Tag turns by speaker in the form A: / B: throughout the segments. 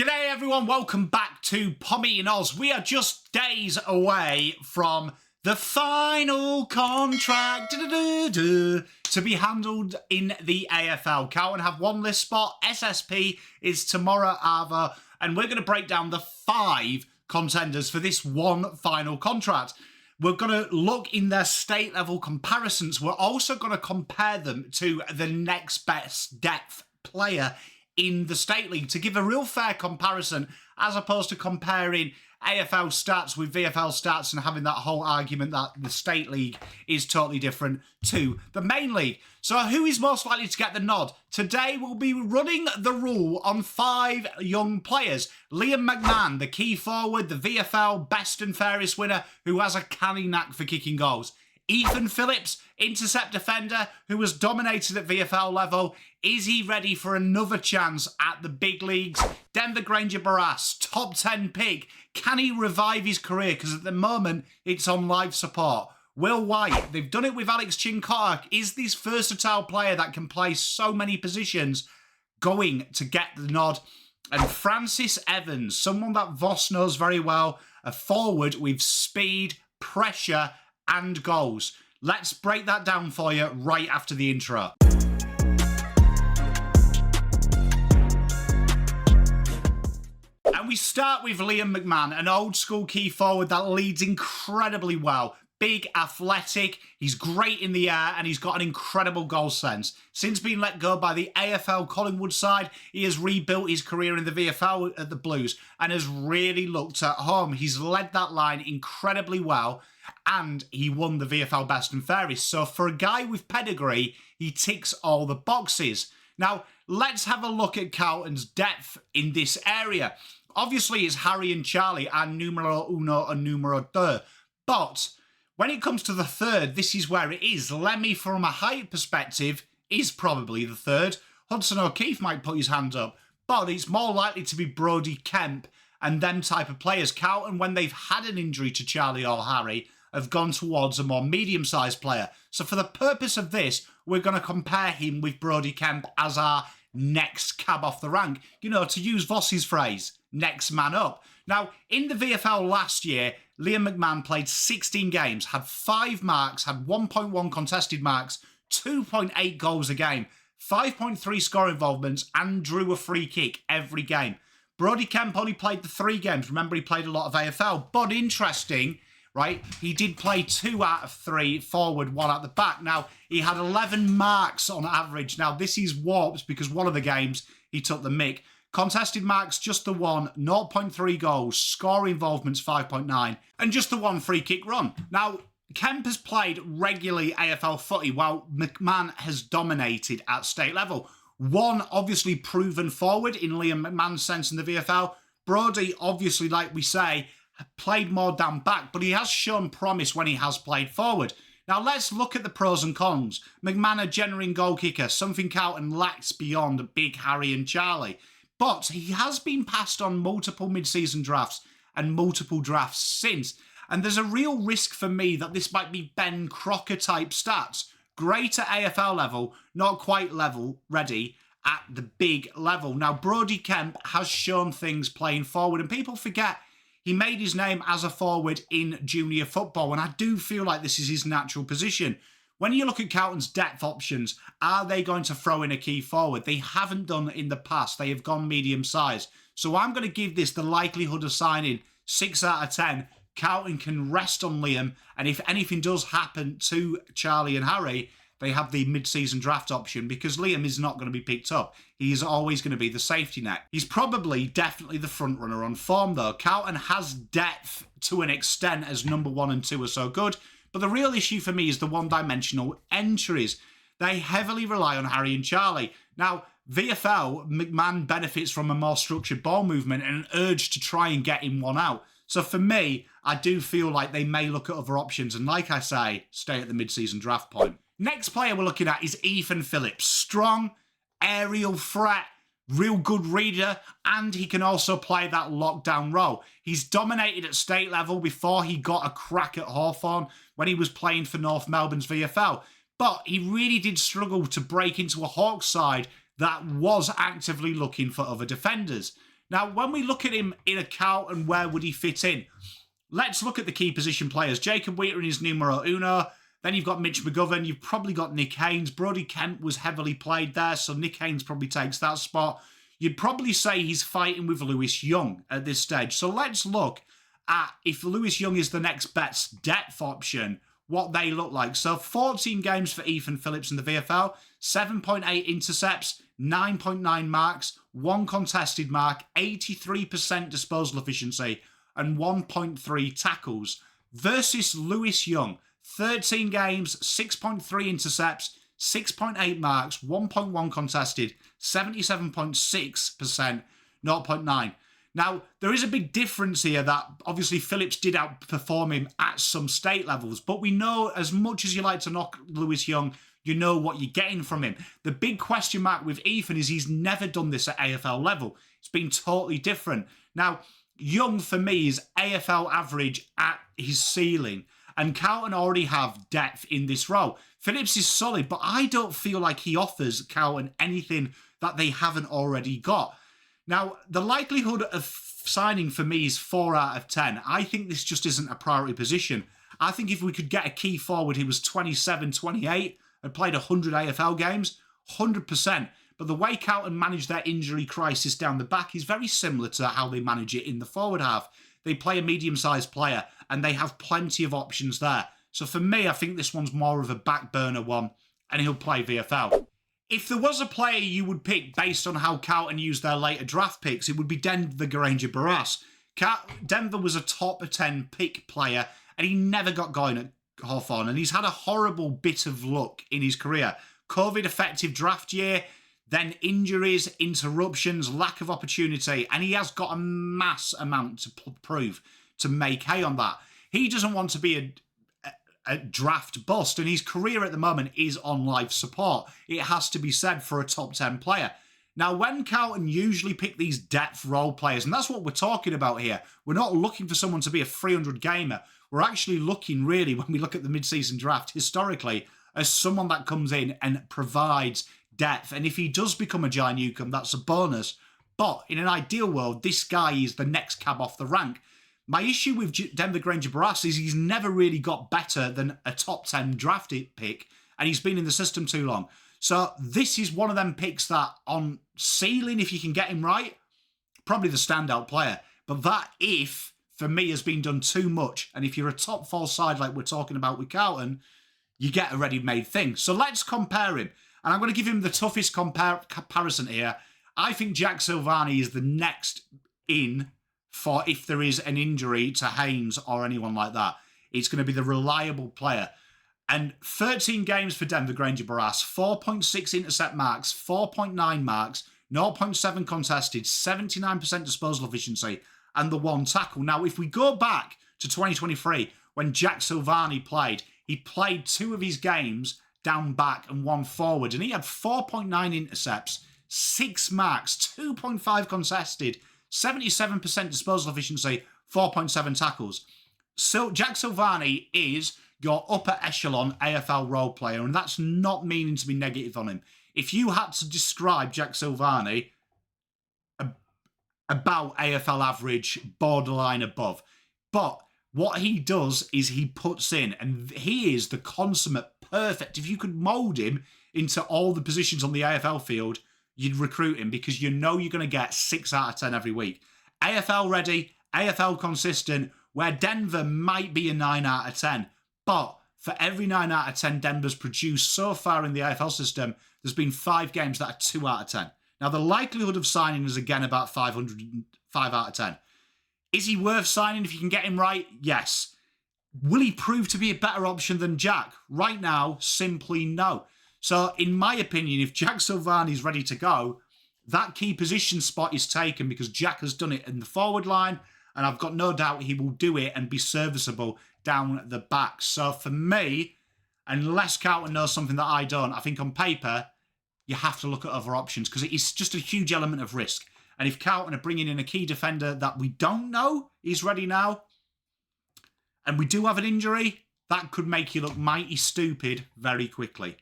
A: G'day everyone, welcome back to Pommy and Oz. We are just days away from the final contract to be handled in the AFL. Carlton have one list spot, SSP is tomorrow Ava, and we're going to break down the 5 contenders for this one final contract. We're going to look in their state level comparisons. We're also going to compare them to the next best depth player in the state league to give a real fair comparison, as opposed to comparing AFL stats with VFL stats and having that whole argument that the state league is totally different to the main league. So who is most likely to get the nod? Today we'll be running the rule on 5 young players. Liam McMahon, the key forward, the VFL best and fairest winner who has a canny knack for kicking goals. Phillips, intercept defender who has dominated at VFL level. Is he ready for another chance at the big leagues? Denver Grainger-Barras, top 10 pick. Can he revive his career? Because at the moment, it's on life support. Will White, they've done it with Alex Chincock. Is this versatile player that can play so many positions going to get the nod? And Francis Evans, someone that Voss knows very well, a forward with speed, pressure, and goals. Let's break that down for you right after the intro. And we start with Liam McMahon, an old school key forward that leads incredibly well. Big, athletic, he's great in the air, and he's got an incredible goal sense. Since being let go by the AFL Collingwood side, he has rebuilt his career in the VFL at the Blues and has really looked at home. He's led that line incredibly well, and he won the VFL Best and Fairest. So for a guy with pedigree, he ticks all the boxes. Now, let's have a look at Carlton's depth in this area. Obviously, it's Harry and Charlie, and numero uno and numero deux. But when it comes to the third, this is where it is. Lemmy, from a height perspective, is probably the third. Hudson O'Keefe might put his hand up, but it's more likely to be Brodie Kemp and them type of players. Carlton, when they've had an injury to Charlie or Harry, have gone towards a more medium-sized player. So for the purpose of this, we're going to compare him with Brodie Kemp as our next cab off the rank. You know, to use Voss's phrase, next man up. Now, in the VFL last year, Liam McMahon played 16 games, had 5 marks, had 1.1 contested marks, 2.8 goals a game, 5.3 score involvements, and drew a free kick every game. Brodie Kemp only played the 3 games. Remember, he played a lot of AFL. But interesting, right? He did play 2 out of 3 forward, 1 at the back. Now, he had 11 marks on average. Now, this is warped because one of the games he took the mick. Contested marks, just the 1, 0.3 goals, score involvements 5.9, and just the 1 free kick run. Now, Kemp has played regularly AFL footy while McMahon has dominated at state level. One obviously proven forward in Liam McMahon's sense in the VFL. Brodie, obviously, like we say, played more down back, but he has shown promise when he has played forward. Now, let's look at the pros and cons. McMahon, a genuine goal kicker, something Carlton lacks beyond Big Harry and Charlie. But he has been passed on multiple mid-season drafts and multiple drafts since. And there's a real risk for me that this might be Ben Crocker type stats. Great at AFL level, not quite level ready at the big level. Now, Brodie Kemp has shown things playing forward, and people forget he made his name as a forward in junior football, and I do feel like this is his natural position. When you look at Carlton's depth options, are they going to throw in a key forward? They haven't done in the past. They have gone medium size. So I'm going to give this the likelihood of signing 6 out of 10. Carlton can rest on Liam, and if anything does happen to Charlie and Harry, they have the mid-season draft option because Liam is not going to be picked up. He is always going to be the safety net. He's probably definitely the front runner on form though. Carlton has depth to an extent as number 1 and 2 are so good. But the real issue for me is the one-dimensional entries. They heavily rely on Harry and Charlie. Now, VFL, McMahon benefits from a more structured ball movement and an urge to try and get him one out. So for me, I do feel like they may look at other options. And like I say, stay at the mid-season draft point. Next player we're looking at is Phillips. Strong, aerial threat, real good reader, and he can also play that lockdown role. He's dominated at state level before he got a crack at Hawthorn when he was playing for North Melbourne's VFL. But he really did struggle to break into a Hawks side that was actively looking for other defenders. Now, when we look at him in a Carlton, where would he fit in? Let's look at the key position players. Jacob Wheater is numero uno. Then you've got Mitch McGovern. You've probably got Nick Haynes. Brodie Kent was heavily played there, so Nick Haynes probably takes that spot. You'd probably say he's fighting with Lewis Young at this stage. So let's look at if Lewis Young is the next best depth option, what they look like. So 14 games for Ethan Phillips in the VFL, 7.8 intercepts, 9.9 marks, 1 contested mark, 83% disposal efficiency, and 1.3 tackles. Versus Lewis Young, 13 games, 6.3 intercepts, 6.8 marks, 1.1 contested, 77.6%, 0.9. Now, there is a big difference here that obviously Phillips did outperform him at some state levels, but we know as much as you like to knock Lewis Young, you know what you're getting from him. The big question mark with Ethan is he's never done this at AFL level. It's been totally different. Now, Young, for me, is AFL average at his ceiling, and Carlton already have depth in this role. Phillips is solid, but I don't feel like he offers Carlton anything that they haven't already got. Now, the likelihood of signing for me is 4 out of 10. I think this just isn't a priority position. I think if we could get a key forward who was 27, 28, and played 100 AFL games, 100%. But the way Carlton manage their injury crisis down the back is very similar to how they manage it in the forward half. They play a medium-sized player, and they have plenty of options there. So for me, I think this one's more of a back burner one, and he'll play VFL. If there was a player you would pick based on how Carlton used their later draft picks, it would be Denver Grainger-Barras. Denver was a top 10 pick player, and he never got going at Hawthorn, and he's had a horrible bit of luck in his career. COVID-effective draft year, then injuries, interruptions, lack of opportunity, and he has got a mass amount to prove to make hay on that. He doesn't want to be a draft bust, and his career at the moment is on life support. It has to be said for a top 10 player. Now, when Carlton usually pick these depth role players, and that's what we're talking about here, we're not looking for someone to be a 300 gamer. We're actually looking, really, when we look at the mid-season draft, historically, as someone that comes in and provides depth. And if he does become a Jai Newcombe, that's a bonus. But in an ideal world, this guy is the next cab off the rank. My issue with Denver Grainger-Barras is he's never really got better than a top 10 drafted pick, and he's been in the system too long. So this is one of them picks that on ceiling, if you can get him right, probably the standout player. But that if, for me, has been done too much. And if you're a top 4 side like we're talking about with Carlton, you get a ready-made thing. So let's compare him. And I'm going to give him the toughest comparison here. I think Jack Silvagni is the next in for if there is an injury to Haynes or anyone like that. It's going to be the reliable player. And 13 games for Denver Grainger-Barras, 4.6 intercept marks, 4.9 marks, 0.7 contested, 79% disposal efficiency, and the 1 tackle. Now, if we go back to 2023, when Jack Silvagni played, he played 2 of his games down back and 1 forward, and he had 4.9 intercepts, 6 marks, 2.5 contested, 77% disposal efficiency, 4.7 tackles. So Jack Silvagni is your upper echelon AFL role player, and that's not meaning to be negative on him. If you had to describe Jack Silvagni, about AFL average, borderline above. But what he does is he puts in, and he is the consummate perfect. If you could mould him into all the positions on the AFL field, you'd recruit him because you know you're going to get 6 out of 10 every week. AFL ready, AFL consistent, where Denver might be a 9 out of 10. But for every 9 out of 10 Denver's produced so far in the AFL system, there's been 5 games that are 2 out of 10. Now, the likelihood of signing is, again, about 5 out of 10. Is he worth signing if you can get him right? Yes. Will he prove to be a better option than Jack? Right now, simply no. So, in my opinion, if Jack Silvagni's ready to go, that key position spot is taken because Jack has done it in the forward line, and I've got no doubt he will do it and be serviceable down the back. So, for me, unless Carlton knows something that I don't, I think on paper, you have to look at other options because it's just a huge element of risk. And if Carlton are bringing in a key defender that we don't know is ready now, and we do have an injury, that could make you look mighty stupid very quickly.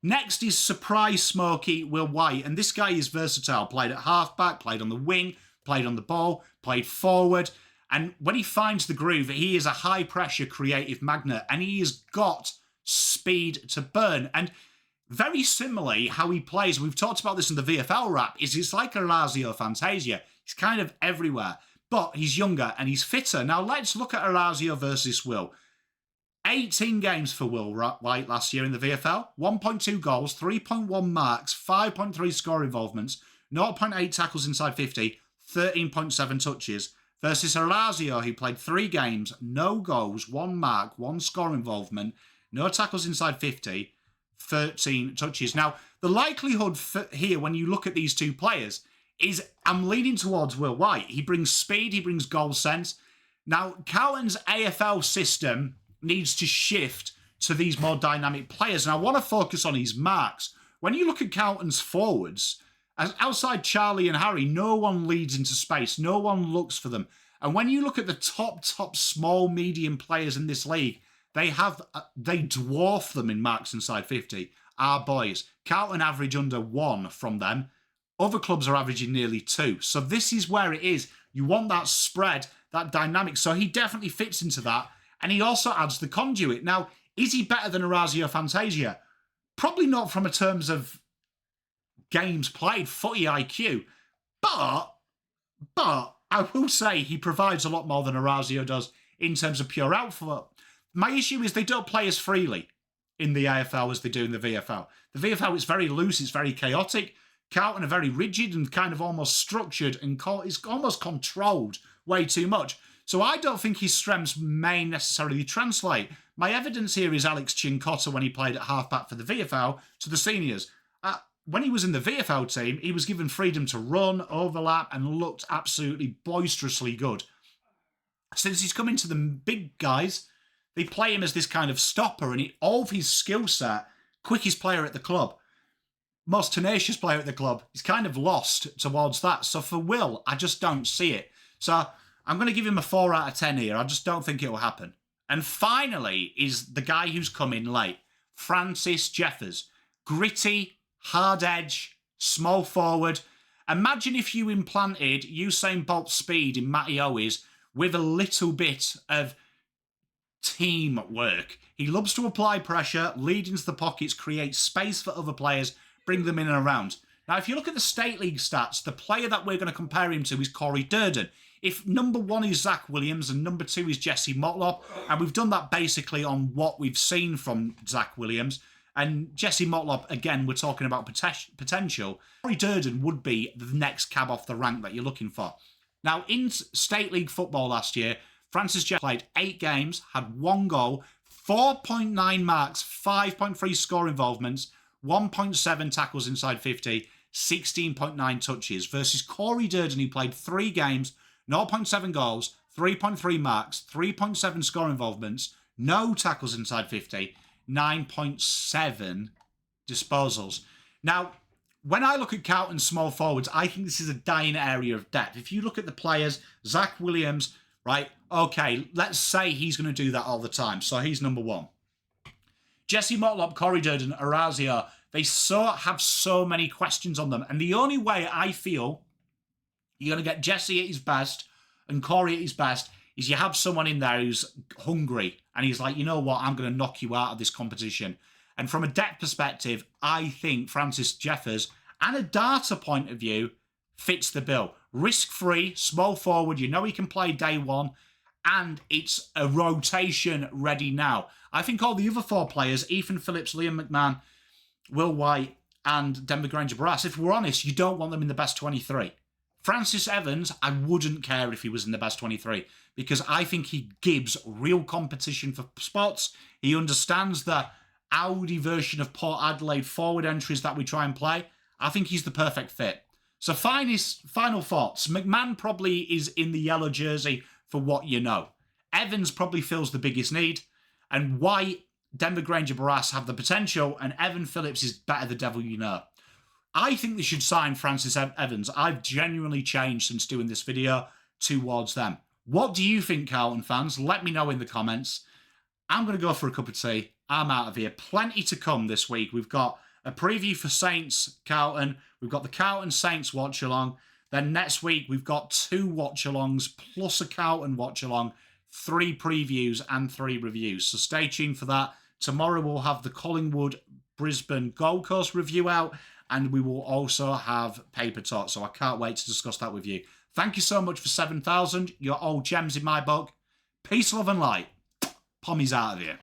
A: Next is surprise Smokey Will White, and this guy is versatile. Played at halfback, played on the wing, played on the ball, played forward. And when he finds the groove, he is a high-pressure creative magnet, and he has got speed to burn. And very similarly, how he plays, we've talked about this in the VFL wrap, is he's like Orazio Fantasia. He's kind of everywhere, but he's younger and he's fitter. Now, let's look at Orazio versus Will. 18 games for Will White last year in the VFL, 1.2 goals, 3.1 marks, 5.3 score involvements, 0.8 tackles inside 50, 13.7 touches, versus Orazio, who played 3 games, no goals, 1 mark, 1 score involvement, no tackles inside 50, 13 touches. Now, the likelihood here, when you look at these two players, is I'm leaning towards Will White. He brings speed, he brings goal sense. Now, Carlton's AFL system needs to shift to these more dynamic players, and I want to focus on his marks. When you look at Carlton's forwards, as outside Charlie and Harry, no one leads into space. No one looks for them. And when you look at the top small, medium players in this league, they dwarf them in marks inside 50. Our boys. Carlton average under 1 from them. Other clubs are averaging nearly 2. So this is where it is. You want that spread, that dynamic. So he definitely fits into that. And he also adds the conduit. Now, is he better than Orazio Fantasia? Probably not from a terms of games played, footy IQ. But I will say he provides a lot more than Orazio does in terms of pure output. My issue is they don't play as freely in the AFL as they do in the VFL. The VFL is very loose, it's very chaotic. Carlton are very rigid and kind of almost structured, and it's almost controlled way too much. So I don't think his strengths may necessarily translate. My evidence here is Alex Chincotta when he played at halfback for the VFL to the seniors. When he was in the VFL team, he was given freedom to run, overlap, and looked absolutely boisterously good. Since he's come into the big guys, they play him as this kind of stopper, and all of his skill set, quickest player at the club, most tenacious player at the club, he's kind of lost towards that. So for Will, I just don't see it. So I'm going to give him a 4 out of 10 here. I just don't think it will happen. And finally is the guy who's come in late, Francis Jeffers. Gritty, hard edge, small forward. Imagine if you implanted Usain Bolt speed in Matty Owies with a little bit of teamwork. He loves to apply pressure, lead into the pockets, create space for other players, bring them in and around. Now, if you look at the State League stats, the player that we're going to compare him to is Corey Durden. If number 1 is Zach Williams and number 2 is Jesse Motlop, and we've done that basically on what we've seen from Zach Williams, and Jesse Motlop, again, we're talking about potential, Corey Durden would be the next cab off the rank that you're looking for. Now, in State League football last year, Francis Jeffers played 8 games, had 1 goal, 4.9 marks, 5.3 score involvements, 1.7 tackles inside 50, 16.9 touches, versus Corey Durden, who played 3 games, 0.7 goals, 3.3 marks, 3.7 score involvements, no tackles inside 50, 9.7 disposals. Now, when I look at Carlton's small forwards, I think this is a dying area of depth. If you look at the players, Zach Williams, right, okay, let's say he's going to do that all the time. So he's number 1. Jesse Motlop, Corey Durden, Orazio, they have so many questions on them. And the only way I feel you're going to get Jesse at his best and Corey at his best is you have someone in there who's hungry and he's like, you know what, I'm going to knock you out of this competition. And from a depth perspective, I think Francis Jeffers, and a data point of view, fits the bill. Risk-free, small forward, you know he can play day 1, and it's a rotation ready now. I think all the other 4 players, Ethan Phillips, Liam McMahon, Will White, and Denver Grainger-Barras, if we're honest, you don't want them in the best 23. Francis Evans, I wouldn't care if he was in the best 23 because I think he gives real competition for spots. He understands the Audi version of Port Adelaide forward entries that we try and play. I think he's the perfect fit. So final thoughts. McMahon probably is in the yellow jersey for what you know. Evans probably fills the biggest need. And White, Denver Grainger-Barras have the potential, and Evan Phillips is better the devil you know. I think they should sign Francis Evans. I've genuinely changed since doing this video towards them. What do you think, Carlton fans? Let me know in the comments. I'm going to go for a cup of tea. I'm out of here. Plenty to come this week. We've got a preview for Saints Carlton. We've got the Carlton Saints watch along. Then next week, we've got 2 watch-alongs plus a Carlton watch-along, 3 previews and 3 reviews. So stay tuned for that. Tomorrow we'll have the Collingwood-Brisbane Gold Coast review out, and we will also have Paper Talk. So I can't wait to discuss that with you. Thank you so much for 7,000. You're all gems in my book. Peace, love, and light. Pommy's out of here.